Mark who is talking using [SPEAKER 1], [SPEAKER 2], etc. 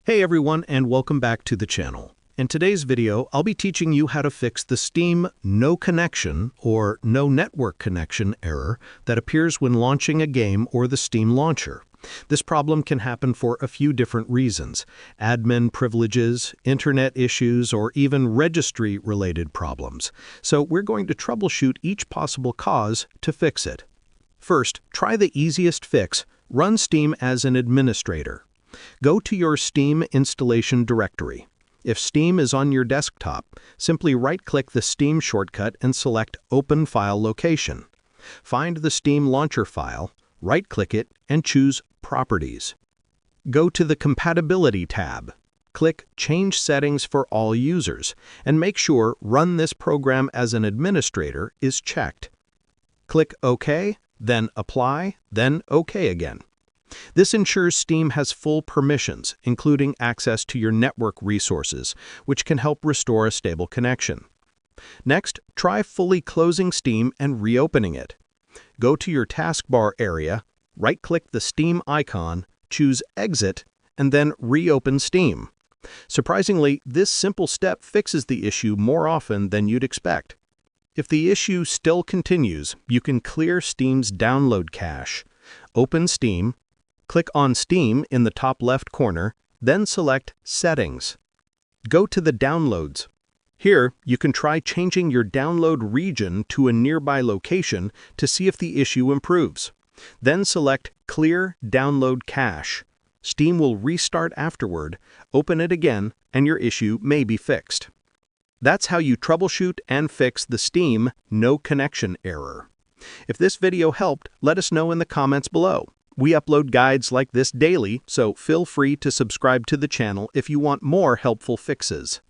[SPEAKER 1] Hey everyone, and welcome back to the channel. In today's video, I'll be teaching you how to fix the Steam no connection or no network connection error that appears when launching a game or the Steam launcher. This problem can happen for a few different reasons: admin privileges, internet issues, or even registry-related problems. So we're going to troubleshoot each possible cause to fix it. First, try the easiest fix: run Steam as an administrator. Go to your Steam installation directory. If Steam is on your desktop, simply right-click the Steam shortcut and select Open File Location. Find the Steam launcher file, right-click it, and choose Properties. Go to the Compatibility tab. Click Change Settings for all users, and make sure Run this program as an administrator is checked. Click OK, then Apply, then OK again. This ensures Steam has full permissions, including access to your network resources, which can help restore a stable connection. Next, try fully closing Steam and reopening it. Go to your taskbar area, right-click the Steam icon, choose Exit, and then reopen Steam. Surprisingly, this simple step fixes the issue more often than you'd expect. If the issue still continues, you can clear Steam's download cache. Open Steam, click on Steam in the top left corner, then select Settings. Go to the Downloads. Here, you can try changing your download region to a nearby location to see if the issue improves. Then select Clear Download Cache. Steam will restart afterward, open it again, and your issue may be fixed. That's how you troubleshoot and fix the Steam no connection error. If this video helped, let us know in the comments below. We upload guides like this daily, so feel free to subscribe to the channel if you want more helpful fixes.